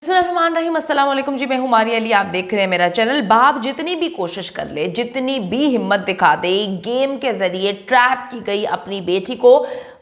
बिस्मिल्लाहिर्रहमानिर्रहीम, अस्सलाम वालेकुम जी। मैं हूं मारिया अली, आप देख रहे हैं मेरा चैनल। बाप जितनी भी कोशिश कर ले, जितनी भी हिम्मत दिखा दे, गेम के जरिए ट्रैप की गई अपनी बेटी को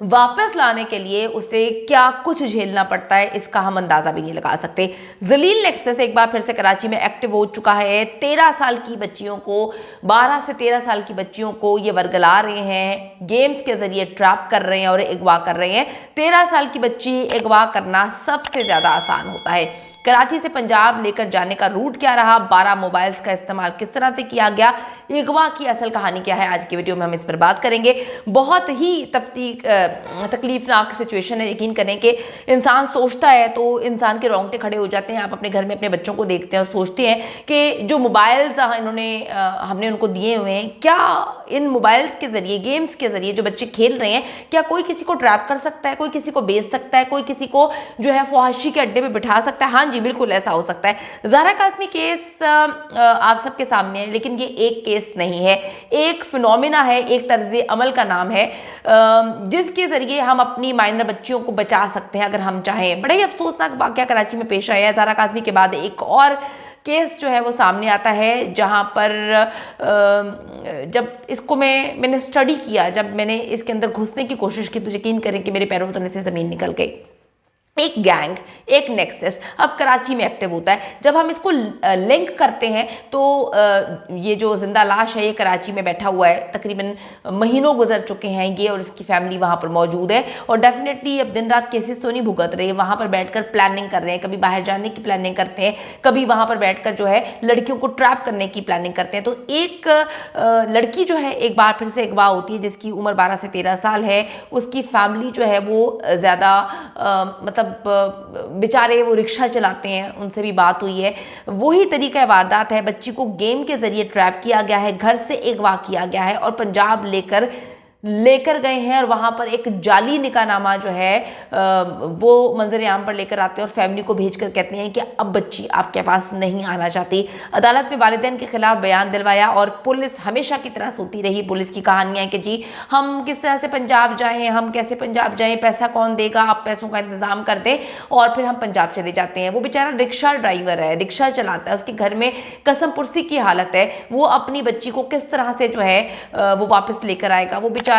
वापस लाने के लिए उसे क्या कुछ झेलना पड़ता है, इसका हम अंदाजा भी नहीं लगा सकते। जलील नेक्सस एक बार फिर से कराची में एक्टिव हो चुका है। 13 साल की बच्चियों को, 12 से 13 साल की बच्चियों को ये वर्गला रहे हैं, गेम्स के जरिए ट्रैप कर रहे हैं और अगवा कर रहे हैं। 13 साल की बच्ची अगवा करना सबसे ज्यादा आसान होता है। कराची से पंजाब लेकर जाने का रूट क्या रहा, 12 मोबाइल्स का इस्तेमाल किस तरह से किया गया, अगवा की असल कहानी क्या है, आज की वीडियो में हम इस पर बात करेंगे। बहुत ही तकलीफनाक सिचुएशन है। यकीन करें कि इंसान सोचता है तो इंसान के रोंगटे खड़े हो जाते हैं। आप अपने घर में अपने बच्चों को देखते हैं और सोचते हैं कि जो मोबाइल्स हमने उनको दिए हुए हैं, क्या इन मोबाइल्स के जरिए, गेम्स के जरिए जो बच्चे खेल रहे हैं, क्या कोई किसी को ट्रैप कर सकता है, कोई किसी को बेच सकता है, कोई किसी को जो है फवाहिशी के अड्डे पे बिठा सकता है? हाँ जी, बिल्कुल ऐसा हो सकता है। ज़हरा काज़मी केस आप सबके सामने है, लेकिन ये एक केस नहीं है, एक फिनोमिना है, एक तर्ज अमल का नाम है, जिसके जरिए हम अपनी माइनर बच्चियों को बचा सकते हैं अगर हम चाहें। बड़ा ही अफसोसनाक वाक़या कराची में पेश आया है। ज़हरा काज़मी के बाद एक और केस जो है वो सामने आता है, जहाँ पर जब इसको मैंने स्टडी किया, जब मैंने इसके अंदर घुसने की कोशिश की, तो यकीन करें कि मेरे पैरों तले से ज़मीन निकल गई। एक गैंग, एक नेक्सस अब कराची में एक्टिव होता है। जब हम इसको लिंक करते हैं तो ये जो जिंदा लाश है ये कराची में बैठा हुआ है, तकरीबन महीनों गुजर चुके हैं, ये और इसकी फैमिली वहाँ पर मौजूद है और डेफिनेटली अब दिन रात केसेस तो नहीं भुगत रहे, वहाँ पर बैठकर प्लानिंग कर रहे हैं, कभी बाहर जाने की प्लानिंग करते हैं, कभी वहाँ पर बैठकर जो है लड़कियों को ट्रैप करने की प्लानिंग करते हैं। तो एक लड़की जो है एक बार फिर से अगवा होती है, जिसकी उम्र 12 से 13 साल है। उसकी फैमिली जो है वो ज़्यादा मतलब बेचारे वो रिक्शा चलाते हैं, उनसे भी बात हुई है। वही तरीका वारदात है, बच्ची को गेम के जरिए ट्रैप किया गया है, घर से अगवा किया गया है और पंजाब लेकर गए हैं और वहाँ पर एक जाली निकाहनामा जो है वो मंजर आम पर लेकर आते हैं और फैमिली को भेजकर कहते हैं कि अब बच्ची आपके पास नहीं आना चाहती। अदालत में वालिदैन के खिलाफ बयान दिलवाया और पुलिस हमेशा की तरह सोती रही। पुलिस की कहानियाँ कि जी हम किस तरह से पंजाब जाएँ, हम कैसे पंजाब जाएँ, पैसा कौन देगा, आप पैसों का इंतज़ाम कर दें और फिर हम पंजाब चले जाते हैं। वो बेचारा रिक्शा ड्राइवर है, रिक्शा चलाता है, उसके घर में कसम पुरसी की हालत है। वो अपनी बच्ची को किस तरह से जो है वो वापस लेकर आएगा? वो बेचारा,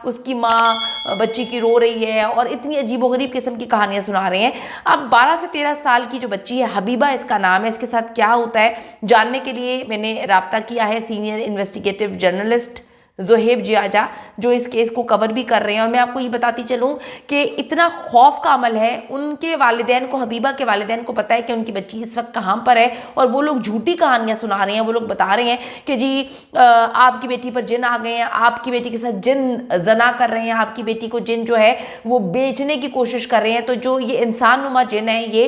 उसकी माँ बच्ची की रो रही है और इतनी अजीबोगरीब किस्म की कहानियां सुना रहे हैं। अब 12 से 13 साल की जो बच्ची है, हबीबा इसका नाम है, इसके साथ क्या होता है जानने के लिए मैंने राब्ता किया है सीनियर इन्वेस्टिगेटिव जर्नलिस्ट ज़ोहेब जियाजा, जो इस केस को कवर भी कर रहे हैं। और मैं आपको ये बताती चलूँ कि इतना खौफ का अमल है, उनके वालिदैन को, हबीबा के वालिदैन को पता है कि उनकी बच्ची इस वक्त कहाँ पर है और वो लोग झूठी कहानियाँ सुना रहे हैं। वो लोग बता रहे हैं कि जी आपकी बेटी पर जिन आ गए हैं, आपकी बेटी के साथ जिन जना कर रहे हैं, आपकी बेटी को जिन जो है वो बेचने की कोशिश कर रहे हैं। तो जो ये इंसान नुमा जिन है, ये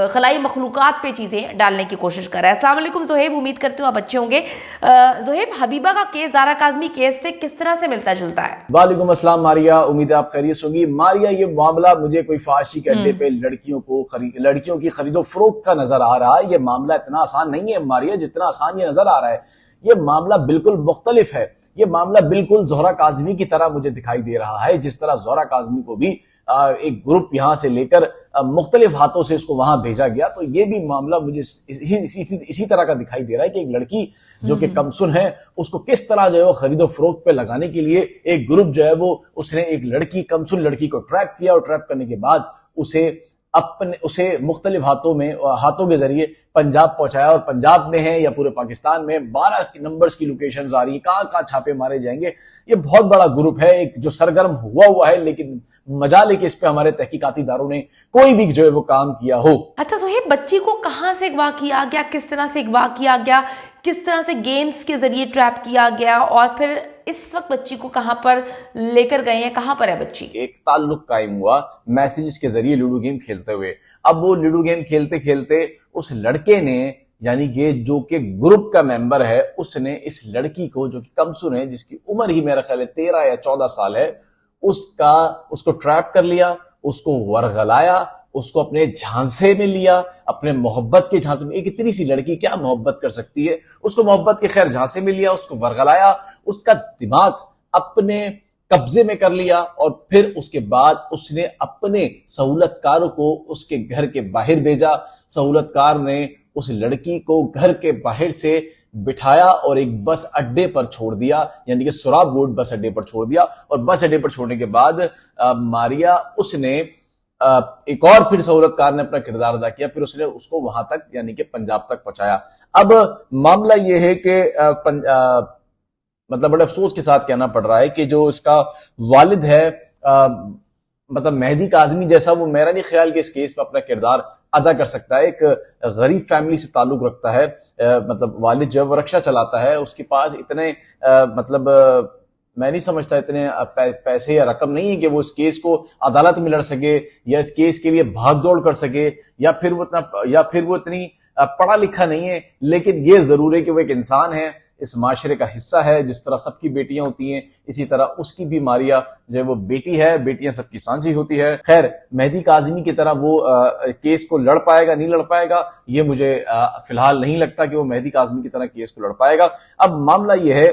खलाई मखलूक़ात पे चीज़ें डालने की कोशिश कर रहा है। अस्सलाम वालेकुम ज़ोहेब, उम्मीद करती हूँ आप अच्छे होंगे। ज़ोहेब, हबीबा का केस ज़हरा काज़मी केस से किस तरह से मिलता जुलता है? वालेकुम अस्सलाम मारिया, उम्मीद है आप खैरियत होंगी। मारिया, ये मामला मुझे कोई फहाशी के अड्डे पे लड़कियों की खरीदो फरोख्त का नजर आ रहा है। ये मामला इतना आसान नहीं है मारिया जितना आसान ये नजर आ रहा है। ये मामला बिल्कुल मुख्तलिफ है। ये मामला बिल्कुल ज़ोहरा काज़मी की तरह मुझे दिखाई दे रहा है, जिस तरह ज़ोहरा काज़मी को भी एक ग्रुप यहां से लेकर मुख्तलिफ हाथों से उसको वहां भेजा गया। तो ये भी मामला मुझे इसी तरह का दिखाई दे रहा है कि एक लड़की जो कि कमसुन है, उसको किस तरह जो है वो खरीदो फरोख्त पे लगाने के लिए एक ग्रुप जो है वो उसने एक कमसुन लड़की को ट्रैप किया और ट्रैप करने के बाद उसे मुख्तलिफ हाथों के जरिए पंजाब पहुंचाया। और पंजाब में है या पूरे पाकिस्तान में 12 नंबर्स की लोकेशन आ रही है, कहाँ छापे मारे जाएंगे। ये बहुत बड़ा ग्रुप है, एक जो सरगर्म हुआ है, लेकिन मजाल है कि इस पे हमारे तहकीकाती इदारों ने कोई भी जो है वो काम किया हो। अच्छा सोहेब, बच्ची को कहाँ से अगवा किया गया, किस तरह से अगवा किया गया, किस तरह से गेम्स के जरिए ट्रैप किया गया और फिर इस वक्त बच्ची को कहाँ पर लेकर गए हैं, कहाँ पर है बच्ची? एक ताल्लुक कायम हुआ मैसेजेस के जरिए लूडो गेम खेलते हुए। अब वो लूडो गेम खेलते खेलते उस लड़के ने, यानी कि जो कि ग्रुप का मेंबर है, उसने इस लड़की को, जो कि कमसुन है, जिसकी उम्र ही मेरा ख्याल है 13 या 14 साल है, उसको ट्रैप कर लिया, उसको वरगलाया, उसको अपने झांसे में लिया, अपने मोहब्बत के झांसे में। एक इतनी सी लड़की क्या मोहब्बत कर सकती है? उसको मोहब्बत के खैर झांसे में लिया, उसको वरगलाया, उसका दिमाग अपने कब्जे में कर लिया और फिर उसके बाद उसने अपने सहूलतकारों को उसके घर के बाहर भेजा। सहूलतकार ने उस लड़की को घर के बाहर से बिठाया और एक बस अड्डे पर छोड़ दिया, यानी कि सोराब रोड बस अड्डे पर छोड़ दिया। और बस अड्डे पर छोड़ने के बाद मारिया उसने एक और फिर सहूलतकार ने अपना किरदार अदा किया, फिर उसने उसको वहां तक यानी कि पंजाब तक पहुंचाया। अब मामला यह है कि मतलब बड़े अफसोस के साथ कहना पड़ रहा है कि जो इसका वालिद है मतलब मेहदी काज़मी जैसा, वो मेरा नहीं ख्याल कि इस केस में अपना किरदार अदा कर सकता है। एक गरीब फैमिली से ताल्लुक रखता है, मतलब वालिद जो है वो रक्षा चलाता है, उसके पास इतने मतलब मैं नहीं समझता इतने पैसे या रकम नहीं है कि वो इस केस को अदालत में लड़ सके या इस केस के लिए भाग दौड़ कर सके, या फिर वो इतनी पढ़ा लिखा नहीं है। लेकिन ये जरूर है कि वो एक इंसान है, इस माशरे का हिस्सा है। जिस तरह सबकी बेटियां होती हैं इसी तरह उसकी भी मारिया जो है वो बेटी है, बेटियां सबकी सांझी होती है। खैर मेहदी काज़मी की तरह वो केस को लड़ पाएगा नहीं लड़ पाएगा, ये मुझे फिलहाल नहीं लगता कि वो मेहदी काज़मी की तरह केस को लड़ पाएगा। अब मामला ये है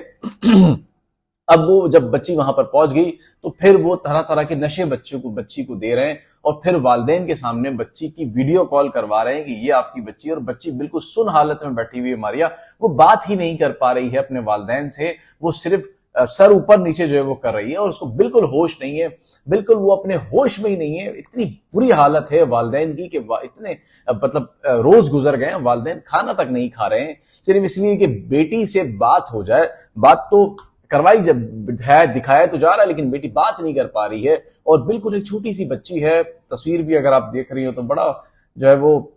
अब वो जब बच्ची वहां पर पहुंच गई तो फिर वो तरह तरह के नशे बच्ची को दे रहे हैं और फिर वालिदैन के सामने बच्ची की वीडियो कॉल करवा रहे हैं कि ये आपकी बच्ची, और बच्ची बिल्कुल सुन हालत में बैठी हुई है मारिया, वो बात ही नहीं कर पा रही है अपने वालिदैन से, वो सिर्फ सर ऊपर नीचे जो है वो कर रही है और उसको बिल्कुल होश नहीं है, बिल्कुल वो अपने होश में ही नहीं है। इतनी बुरी हालत है वालिदैन की कि इतने मतलब रोज गुजर गए हैं, वालिदैन खाना तक नहीं खा रहे हैं, सिर्फ इसलिए कि बेटी से बात हो जाए। बात तो करवाई जब है, दिखाया तो जा रहा है, लेकिन बेटी बात नहीं कर पा रही है और बिल्कुल एक छोटी सी बच्ची है। तस्वीर भी अगर आप देख रही हो तो बड़ा जो है वो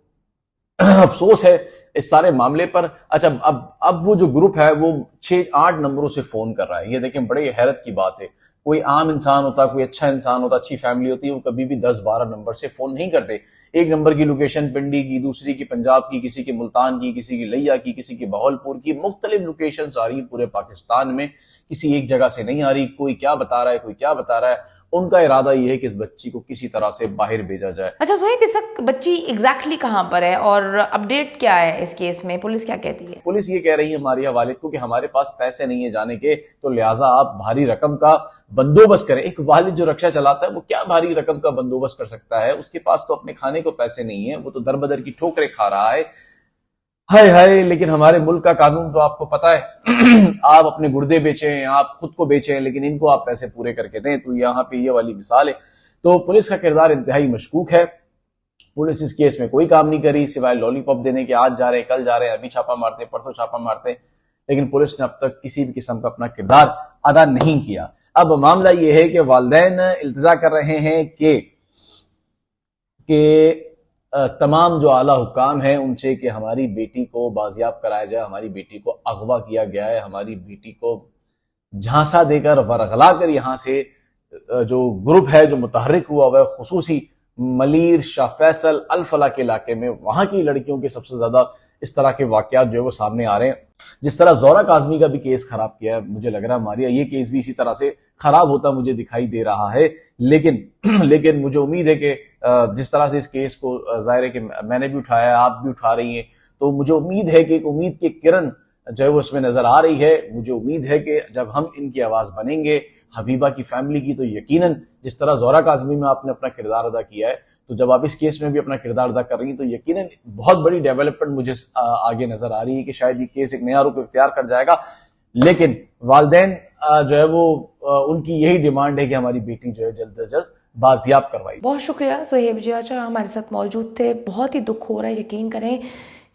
अफसोस है इस सारे मामले पर। अच्छा, अब वो जो ग्रुप है वो 6-8 नंबरों से फोन कर रहा है। ये देखें, बड़े हैरत की बात है। कोई आम इंसान होता, कोई अच्छा इंसान होता, अच्छी फैमिली होती है, वो कभी भी 10-12 नंबर से फोन नहीं करते। एक नंबर की लोकेशन पिंडी की, दूसरी की पंजाब की, किसी की मुल्तान की, किसी की लिया की, किसी की बहावलपुर की, मुख्तलिफ लोकेशन आ रही है पूरे पाकिस्तान में, किसी एक जगह से नहीं आ रही। कोई क्या बता रहा है, कोई क्या बता रहा है। उनका इरादा यह है कि इस बच्ची को किसी तरह से बाहर भेजा जाए। अच्छा सोहेब, इस वक्त बच्ची एग्जैक्टली कहाँ पर है और अपडेट क्या है इस केस में? पुलिस क्या कहती है? पुलिस ये कह रही है मारिया वालिद को कि हमारे पास पैसे नहीं है जाने के, तो लिहाजा आप भारी रकम का बंदोबस्त करें। एक वालिद जो रक्षा चलाता है वो क्या भारी रकम का बंदोबस्त कर सकता है? उसके पास तो अपने खाने को पैसे नहीं है, वो तो दर बदर की ठोकरें खा रहा है। हाय हाय, लेकिन हमारे मुल्क का कानून तो आपको पता है आप अपने गुर्दे बेचें, आप खुद को बेचें, लेकिन इनको आप पैसे पूरे करके दें। तो यहाँ पे ये वाली मिसाल है। तो पुलिस का किरदार इंतहाई मशकूक है। पुलिस इस केस में कोई काम नहीं करी सिवाय लॉलीपॉप देने के, आज जा रहे हैं, कल जा रहे हैं, अभी छापा मारते, परसों छापा मारते, लेकिन पुलिस ने अब तक किसी भी किस्म का अपना किरदार अदा नहीं किया। अब मामला यह है कि वालिदैन इल्तिजा कर रहे हैं कि तमाम जो आला हुक्काम हैं उनसे कि हमारी बेटी को बाजियाब कराया जाए, हमारी बेटी को अगवा किया गया है, हमारी बेटी को झांसा देकर वरगला कर यहाँ से जो ग्रुप है जो मुतहर्रिक हुआ हुआ है, खुसूसी मलीर, शाह फैसल, अल फला के इलाके में, वहां की लड़कियों के सबसे ज्यादा इस तरह के वाकयात जो है वो सामने आ रहे हैं। जिस तरह ज़ोहरा काज़मी का भी केस खराब किया है, मुझे लग रहा है मारिया ये केस भी इसी तरह से खराब होता मुझे दिखाई दे रहा है। लेकिन मुझे उम्मीद है कि जिस तरह से इस केस को जाहिर है कि मैंने भी उठाया, आप भी उठा रही हैं, तो मुझे उम्मीद है कि एक उम्मीद की किरण जो है वो इसमें नजर आ रही है। मुझे उम्मीद है कि जब हम इनकी आवाज बनेंगे हबीबा की फैमिली की, तो यकीनन जिस तरह ज़ोहरा काज़मी में आपने अपना किरदार अदा किया है, तो जब आप इस केस में भी अपना किरदार अदा कर रही हैं, तो यकीनन बहुत बड़ी डेवलपमेंट मुझे आगे नजर आ रही है कि शायद ये केस एक नया रूप इख्तियार कर जाएगा। लेकिन वालिदैन जो है वो उनकी यही डिमांड है कि हमारी बेटी जो है जल्द से जल्द बाजियाब करवाई। बहुत शुक्रिया सोहेब जी, अच्छा हमारे साथ मौजूद थे। बहुत ही दुख हो रहा है, यकीन करें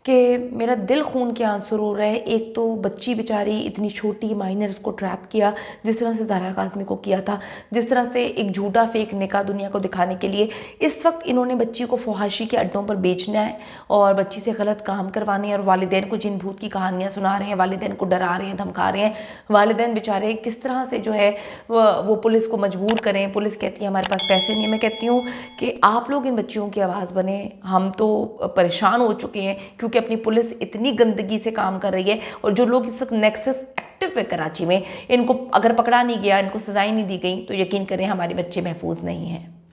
कि मेरा दिल खून के आंसू रो रहा है। एक तो बच्ची बेचारी इतनी छोटी माइनर, इसको ट्रैप किया जिस तरह से ज़ोहरा काज़मी को किया था, जिस तरह से एक झूठा फेक निकाह दुनिया को दिखाने के लिए इस वक्त इन्होंने बच्ची को फहाशी के अड्डों पर बेचना है और बच्ची से गलत काम करवाने हैं और वालिदैन को जिन भूत की कहानियाँ सुना रहे हैं, वालिदैन को डरा रहे हैं, धमका रहे हैं। वालिदैन बेचारे किस तरह से जो है वो पुलिस को मजबूर करें। पुलिस कहती है हमारे पास पैसे नहीं। मैं कहती हूँ कि आप लोग इन बच्चियों की आवाज़ बने। हम तो परेशान हो चुके हैं क्योंकि अपनी पुलिस इतनी गंदगी से काम कर रही है और जो लोग इस वक्त नेक्सस एक्टिव है कराची में, इनको अगर पकड़ा नहीं गया, इनको सजाएं नहीं दी गई, तो यकीन करें हमारे बच्चे महफूज नहीं हैं।